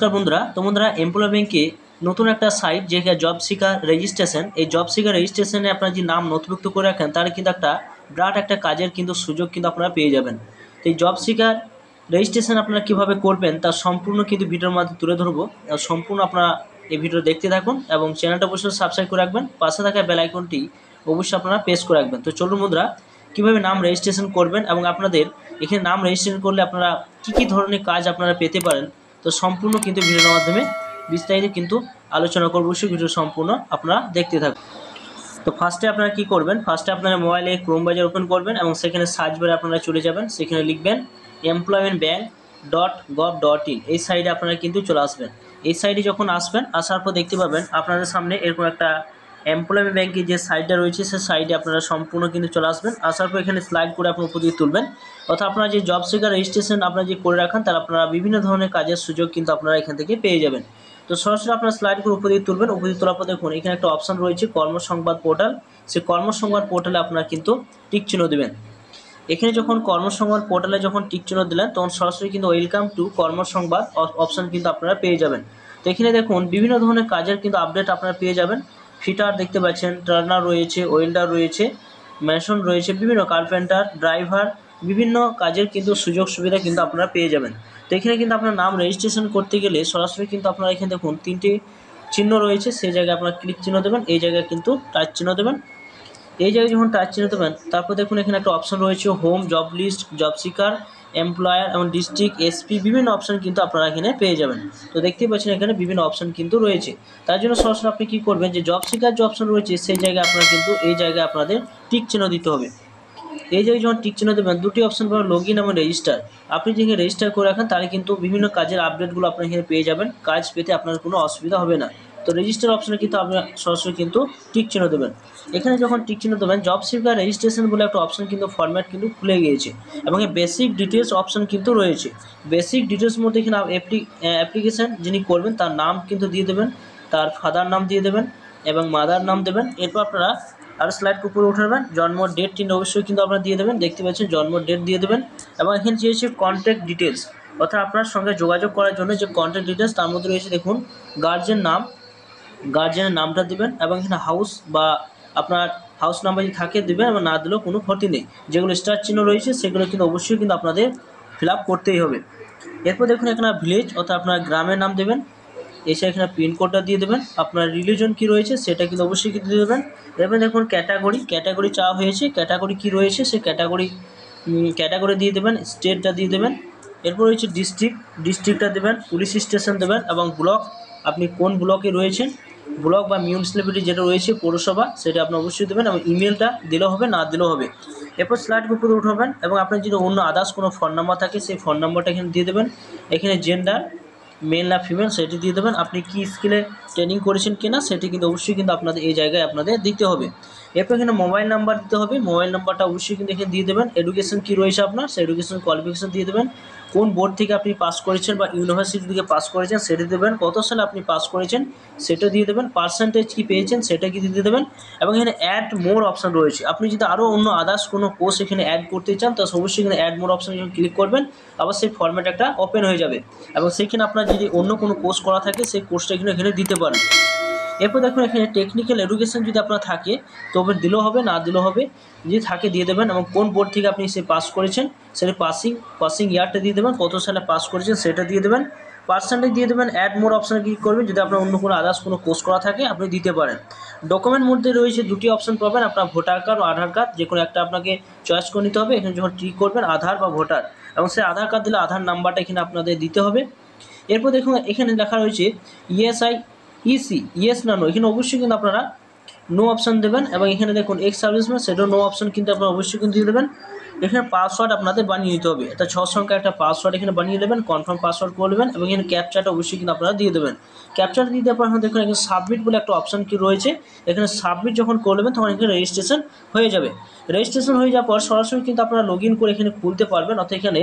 নমস্কার বন্ধুরা। তো বন্ধুরা, এমপ্লয় ব্যাংকে নতুন একটা সাইট যেখানে জব সিকার রেজিস্ট্রেশন, এই জব সিকার রেজিস্ট্রেশনে আপনার যে নাম নথিভুক্ত করে রাখেন তার কিন্তু একটা বিরাট একটা কাজের কিন্তু সুযোগ কিন্তু আপনারা পেয়ে যাবেন। তো এই জব সিকার রেজিস্ট্রেশন আপনারা কীভাবে করবেন তার সম্পূর্ণ কিন্তু ভিডিওর মাধ্যমে তুলে ধরবো। সম্পূর্ণ আপনারা এই ভিডিও দেখতে থাকুন এবং চ্যানেলটা অবশ্যই সাবস্ক্রাইব করে রাখবেন, পাশে থাকা বেল আইকনটি অবশ্যই আপনারা প্রেস করে রাখবেন। তো চলুন বন্ধুরা, কীভাবে নাম রেজিস্ট্রেশন করবেন এবং আপনাদের এখানে নাম রেজিস্ট্রেশন করলে আপনারা কী ধরনের কাজ আপনারা পেতে পারেন, তো সম্পূর্ণ কিন্তু ভিডিওর মাধ্যমে বিস্তারিত কিন্তু আলোচনা করবো। সেই ভিডিও সম্পূর্ণ আপনারা দেখতে থাকুন। তো ফার্স্টে আপনারা কি করবেন, ফার্স্টে আপনারা মোবাইলে ক্রোম ব্রাউজার ওপেন করবেন এবং সেখানে সার্চ বারে আপনারা চলে যাবেন, সেখানে লিখবেন employmentbank.gov.in। এই সাইডে আপনারা কিন্তু চলে আসবেন। এই সাইডে যখন আসবেন, আসার পর দেখতে পাবেন আপনাদের সামনে এরকম একটা এমপ্লয়মেন্ট ব্যাংকের যে সাইডটা রয়েছে সেই সাইডে আপনারা সম্পূর্ণ কিন্তু চলে আসবেন। আসার পর এখানে স্লাইড করে আপনার উপর দিয়ে তুলবেন, অর্থাৎ আপনারা যে জব সিকার রেজিস্ট্রেশন আপনারা যে করে রাখেন তার আপনারা বিভিন্ন ধরনের কাজের সুযোগ কিন্তু আপনারা এখান থেকে পেয়ে যাবেন। তো সরাসরি আপনারা স্লাইড করে উপর দিয়ে তুলবেন। উপর দিয়ে তোলার পর দেখুন এখানে একটা অপশান রয়েছে কর্মসংবাদ পোর্টাল। সেই কর্মসংবাদ পোর্টালে আপনারা কিন্তু টিক চিহ্ন দেবেন। এখানে যখন কর্মসংবাদ পোর্টালে যখন টিক চিহ্ন দিলেন তখন সরাসরি কিন্তু ওয়েলকাম টু কর্মসংবাদ অপশান কিন্তু আপনারা পেয়ে যাবেন। তো এখানে দেখুন বিভিন্ন ধরনের কাজের কিন্তু আপডেট আপনারা পেয়ে যাবেন। ফিটার দেখতে পাচ্ছেন, টার্নার রয়েছে, ওয়েল্ডার রয়েছে, মেশন রয়েছে, বিভিন্ন কার্পেন্টার, ড্রাইভার, বিভিন্ন কাজের কিন্তু সুযোগ সুবিধা কিন্তু আপনারা পেয়ে যাবেন। তো এখানে কিন্তু আপনার নাম রেজিস্ট্রেশন করতে গেলে সরাসরি কিন্তু আপনারা এখানে দেখুন তিনটি চিহ্ন রয়েছে, সেই জায়গায় আপনারা ক্লিক চিহ্ন দেবেন, এই জায়গায় কিন্তু টাচ চিহ্ন দেবেন। এই জায়গায় যখন টাচ চিহ্ন দেবেন তারপর দেখুন এখানে একটা অপশন রয়েছে home, job list, job seeker, employer এবং ডিস্ট্রিক্ট, এসপি, বিভিন্ন অপশান কিন্তু আপনারা এখানে পেয়ে যাবেন। তো দেখতেই পাচ্ছেন এখানে বিভিন্ন অপশান কিন্তু রয়েছে। তার জন্য সরাসরি আপনি কী করবেন, যে জব সিকার যে অপশন রয়েছে সেই জায়গায় আপনারা কিন্তু এই জায়গায় আপনাদের টিক চিহ্ন দিতে হবে। এই জায়গায় যখন টিক চিহ্ন দেবেন দুটি অপশন পাবেন, লগ ইন এবং রেজিস্টার। আপনি যেখানে রেজিস্টার করে রাখেন তাহলে কিন্তু বিভিন্ন কাজের আপডেটগুলো আপনি এখানে পেয়ে যাবেন, কাজ পেতে আপনার কোনো অসুবিধা হবে না। তো রেজিস্টার অপশনে কিন্তু আপনি সরাসরি কিন্তু টিক চিহ্ন দেবেন। এখানে যখন টিক চিহ্ন দেবেন জব সিকার রেজিস্ট্রেশন বলে একটা অপশন কিন্তু ফরম্যাট কিন্তু খুলে গিয়েছে এবং বেসিক ডিটেলস অপশন কিন্তু রয়েছে। বেসিক ডিটেলস মধ্যে এখানে অ্যাপ্লিকেশান যিনি করবেন তার নাম কিন্তু দিয়ে দেবেন, তার ফাদার নাম দিয়ে দেবেন এবং মাদার নাম দেবেন। এরপর আপনারা আর স্লাইড উপরে উঠাবেন, জন্ম ডেট কিন্তু অবশ্যই কিন্তু আপনারা দিয়ে দেবেন, দেখতে পাচ্ছেন জন্ম ডেট দিয়ে দেবেন। এবং এখানে চেয়েছে কন্ট্যাক্ট ডিটেলস, অর্থাৎ আপনার সঙ্গে যোগাযোগ করার জন্য যে কন্ট্যাক্ট ডিটেলস তার মধ্যে রয়েছে দেখুন গার্জেন নাম, গার্জেনের নামটা দিবেন এবং এখানে হাউস বা আপনার হাউস নাম্বার যদি থাকে দেবেন এবং না দিলেও কোনো ক্ষতি নেই। যেগুলো স্টার চিহ্ন রয়েছে সেগুলো কিন্তু অবশ্যই কিন্তু আপনাদের ফিল আপ করতেই হবে। এরপর দেখুন এখানে ভিলেজ অর্থাৎ আপনার গ্রামের নাম দেবেন, এসে এখানে পিনকোডটা দিয়ে দেবেন, আপনার রিলিজন কী রয়েছে সেটা কিন্তু অবশ্যই কিন্তু দিয়ে দেবেন। এরপর দেখুন ক্যাটাগরি চাওয়া হয়েছে, ক্যাটাগরি কী রয়েছে সেই ক্যাটাগরি দিয়ে দেবেন, স্টেটটা দিয়ে দেবেন। এরপর রয়েছে ডিস্ট্রিক্টটা দেবেন, পুলিশ স্টেশন দেবেন এবং ব্লক, আপনি কোন ব্লকে রয়েছেন, ব্লক বা মিউনিসিপ্যালিটি যেটা রয়েছে পৌরসভা সেটা আপনি অবশ্যই দেবেন এবং ইমেলটা দিলেও হবে না দিলেও হবে। এরপর স্লাইড উপরে উঠাবেন এবং আপনার যদি অন্য আদার্স কোনো ফোন নাম্বার থাকে সেই ফোন নাম্বারটা এখানে দিয়ে দেবেন। এখানে জেন্ডার মেল না ফিমেল সেটি দিয়ে দেবেন, আপনি কি স্কিলে ট্রেনিং করেছেন কিনা সেটি কিন্তু অবশ্যই কিন্তু আপনাদের এই জায়গায় আপনাদের দিতে হবে। এরপর এখানে মোবাইল নাম্বার দিতে হবে, মোবাইল নাম্বারটা অবশ্যই কিন্তু এখানে দিয়ে দেবেন। এডুকেশন কী রয়েছে আপনার সেই এডুকেশন কোয়ালিফিকেশন দিয়ে দেবেন, কোন বোর্ড থেকে আপনি পাস করেছেন বা ইউনিভার্সিটি থেকে পাস করেছেন সেটা দেবেন, কত সালে আপনি পাস করেছেন সেটা দিয়ে দেবেন, পার্সেন্টেজ কী পেয়েছেন সেটা কি দিয়ে দেবেন। এবং এখানে অ্যাড মোর অপশান রয়েছে, আপনি যদি আরও অন্য আদার্স কোনো কোর্স এখানে অ্যাড করতে চান তো অবশ্যই এখানে অ্যাড মোর অপশান যখন ক্লিক করবেন আবার সেই ফরম্যাট একটা ওপেন হয়ে যাবে এবং সেখানে আপনার যদি অন্য কোনো কোর্স করা থাকে সেই কোর্সটা এখানে দিতে পারেন। এরপর দেখুন এখানে টেকনিক্যাল এডুকেশন যদি আপনার থাকে তবে দিলেও হবে না দিলেও হবে, যদি থাকে দিয়ে দেবেন এবং কোন বোর্ড থেকে আপনি সে পাস করেছেন সেটা পাসিং ইয়ারটা দিয়ে দেবেন, কত সালে পাস করেছেন সেটা দিয়ে দেবেন, পার্সেন্টেজ দিয়ে দেবেন। অ্যাড মোর অপশানে ক্লিক করবেন, যদি আপনার অন্য কোনো আদার্স কোনো কোর্স করা থাকে আপনি দিতে পারেন। ডকুমেন্ট মধ্যে রয়েছে দুটি অপশান পাবেন, আপনার ভোটার কার্ড ও আধার কার্ড, যে কোনো একটা আপনাকে চয়েস করে নিতে হবে। এখানে যখন ক্লিক করবেন আধার বা ভোটার, এবং সেই আধার কার্ড দিলে আধার নাম্বারটা এখানে আপনাদের দিতে হবে। এরপর দেখুন এখানে লেখা রয়েছে ইয়েস না নো, এখানে অবশ্যই কিন্তু আপনারা নো অপশান দেবেন এবং এখানে দেখুন এক্স সার্ভিসম্যান সেটাও নো অপশান কিন্তু আপনারা অবশ্যই কিন্তু দিয়ে দেবেন। এখানে পাসওয়ার্ড আপনাদের বানিয়ে নিতে হবে, এটা 6 সংখ্যা একটা পাসওয়ার্ড এখানে বানিয়ে দেবেন, কনফার্ম পাসওয়ার্ড করে দেবেন এবং এখানে ক্যাপচাটা অবশ্যই কিন্তু আপনারা দিয়ে দেবেন। ক্যাপচাটা দিয়ে দেওয়ার পর দেখুন এখানে সাবমিট বলে একটা অপশান কি রয়েছে, এখানে সাবমিট যখন করে দেবেন তখন এখানে রেজিস্ট্রেশন হয়ে যাবে। রেজিস্ট্রেশন হয়ে যাওয়ার পর সরাসরি কিন্তু আপনারা লগ ইন করে এখানে খুলতে পারবেন। অর্থাৎ এখানে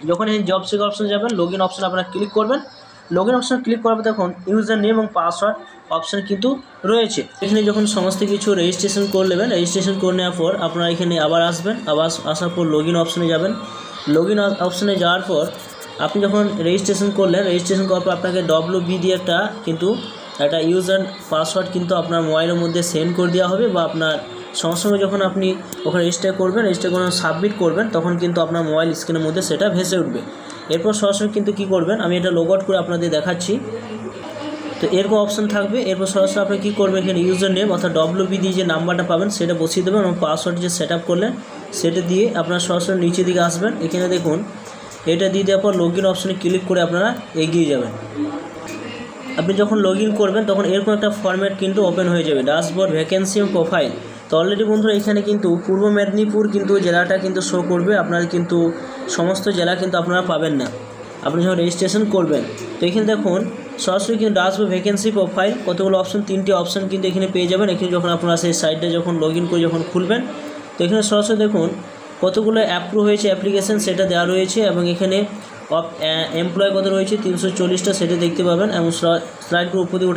যখন এই জব সিকার অপশানে যাবেন লগ ইন অপশানে আপনারা ক্লিক করবেন, লগ ইন অপশানে ক্লিক করার পর দেখুন ইউজার নেম এবং পাসওয়ার্ড অপশান কিন্তু রয়েছে। এখানে যখন সমস্ত কিছু রেজিস্ট্রেশন করে নেবেন, রেজিস্ট্রেশন করে নেওয়ার পর আপনারা এখানে আবার আসবেন, আবার আসার পর লগ ইন অপশানে যাবেন। লগ ইন অপশানে যাওয়ার পর আপনি যখন রেজিস্ট্রেশন করলেন, রেজিস্ট্রেশন করার পর আপনাকে WB দিয়ে একটা ইউজার পাসওয়ার্ড কিন্তু আপনার মোবাইলের মধ্যে সেন্ড করে দেওয়া হবে, বা আপনার সঙ্গে সঙ্গে যখন আপনি ওখানে রেজিস্টার করবেন, রেজিস্টার করে সাবমিট করবেন, তখন কিন্তু আপনার মোবাইল স্ক্রিনের মধ্যে সেটা ভেসে উঠবে। এরপর সরাসরি কিন্তু কী করবেন, আমি এটা লগ আউট করে আপনাদের দেখাচ্ছি। তো এরকম অপশান থাকবে। এরপর সরাসরি আপনি কী করবেন, এখানে ইউজার নেম অর্থাৎ WB দিয়ে যে নাম্বারটা পাবেন সেটা বসিয়ে দেবেন, এবং পাসওয়ার্ড যে সেট আপ করলেন সেটা দিয়ে আপনারা সরাসরি নিচের দিকে আসবেন। এখানে দেখুন এটা দিয়ে দেওয়ার পর লগ ইন অপশানে ক্লিক করে আপনারা এগিয়ে যাবেন। আপনি যখন লগ ইন করবেন তখন এরকম একটা ফরম্যাট কিন্তু ওপেন হয়ে যাবে, ড্যাশবোর্ড, ভ্যাকেন্সি এবং প্রোফাইল। তো অলরেডি বন্ধুরা এখানে কিন্তু পূর্ব মেদিনীপুর কিন্তু জেলাটা কিন্তু শো করবে, আপনারা কিন্তু সমস্ত জেলা কিন্তু আপনারা পাবেন না আপনি যখন রেজিস্ট্রেশন করবেন। তো এখানে দেখুন সরাসরি কিন্তু ড্যাশবোর্ড, ভ্যাকেন্সি, প্রোফাইল কতগুলো অপশন, 3টি অপশন কিন্তু এখানে পেয়ে যাবেন। এখানে যখন আপনারা সেই সাইটটা যখন লগ ইন করে যখন খুলবেন, তো এখানে সরাসরি দেখুন কতগুলো অ্যাপ্রুভ হয়েছে অ্যাপ্লিকেশান সেটা দেওয়া রয়েছে, এবং এখানে এমপ্লয় কত রয়েছে 340টা সেটা দেখতে পাবেন, এবং স্লাইডগুলো উপর দিয়ে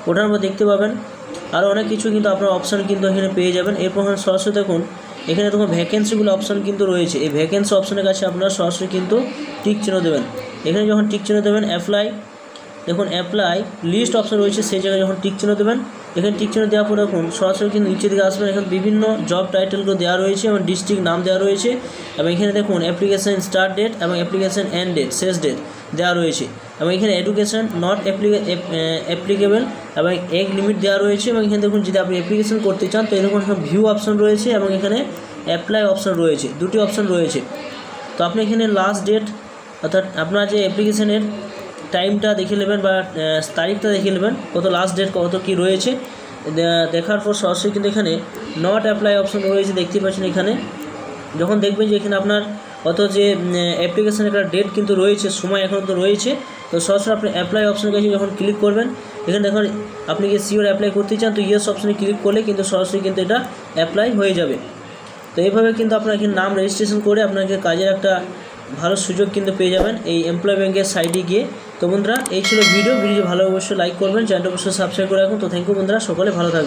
ওঠার পর দেখতে পাবেন আরও অনেক কিছু কিন্তু আপনার অপশান কিন্তু এখানে পেয়ে যাবেন। এরপর সরাসরি দেখুন এখানে দেখুন ভ্যাকেন্সিগুলো অপশান কিন্তু রয়েছে, এই ভ্যাকেন্সি অপশানের কাছে আপনারা সরাসরি কিন্তু টিক চিহ্ন দেবেন। এখানে যখন টিক চিহ্ন দেবেন অ্যাপ্লাই, দেখুন অ্যাপ্লাই লিস্ট অপশান রয়েছে, সেই জায়গায় যখন টিক চিহ্ন দেবেন, এখানে টিক চিহ্ন দেওয়ার পর দেখুন সরাসরি কিন্তু নিচের দিকে আসবেন। এখানে বিভিন্ন জব টাইটেলগুলো দেওয়া রয়েছে এবং ডিস্ট্রিক্ট নাম দেওয়া রয়েছে, এবং এখানে দেখুন অ্যাপ্লিকেশান স্টার্ট ডেট এবং অ্যাপ্লিকেশান এন্ড ডেট, শেষ ডেট দেওয়া রয়েছে, এবং এখানে এডুকেশান নট অ্যাপ্লিকেবল এবং এগ লিমিট দেওয়া রয়েছে। এবং এখানে দেখুন যদি আপনি অ্যাপ্লিকেশান করতে চান তো এরকম ভিউ অপশান রয়েছে, এবং এখানে অ্যাপ্লাই অপশান রয়েছে, দুটি অপশান রয়েছে। তো আপনি এখানে লাস্ট ডেট অর্থাৎ আপনার যে অ্যাপ্লিকেশানের টাইমটা দেখে নেবেন বা তারিখটা দেখে নেবেন, কত লাস্ট ডেট কত কী রয়েছে। দেখার পর সরাসরি কিন্তু এখানে নট অ্যাপ্লাই অপশন রয়েছে, দেখতে পাচ্ছেন। এখানে যখন দেখবেন যে এখানে আপনার কত যে অ্যাপ্লিকেশানের একটা ডেট কিন্তু রয়েছে, সময় এখন তো রয়েছে, তো সরাসরি আপনি অ্যাপ্লাই অপশনের কাছে যখন ক্লিক করবেন, এখানে দেখুন আপনি কি শিওর অ্যাপ্লাই করতে চান, তো ইয়েস অপশনে ক্লিক করলে কিন্তু সরাসরি কিন্তু এটা অ্যাপ্লাই হয়ে যাবে। তো এইভাবে কিন্তু আপনার এখানে নাম রেজিস্ট্রেশন করে আপনাকে কাজের একটা ভালো সুযোগ কিন্তু পেয়ে যাবেন এই এমপ্লয় ব্যাংকের সাইটে গিয়ে। তো বন্ধুরা এই ছিল ভিডিও ভালো অবশ্যই লাইক করবেন, চ্যানেলটা অবশ্যই সাবস্ক্রাইব করে রাখুন। তো থ্যাংক ইউ বন্ধুরা, সকলে ভালো থাকবেন।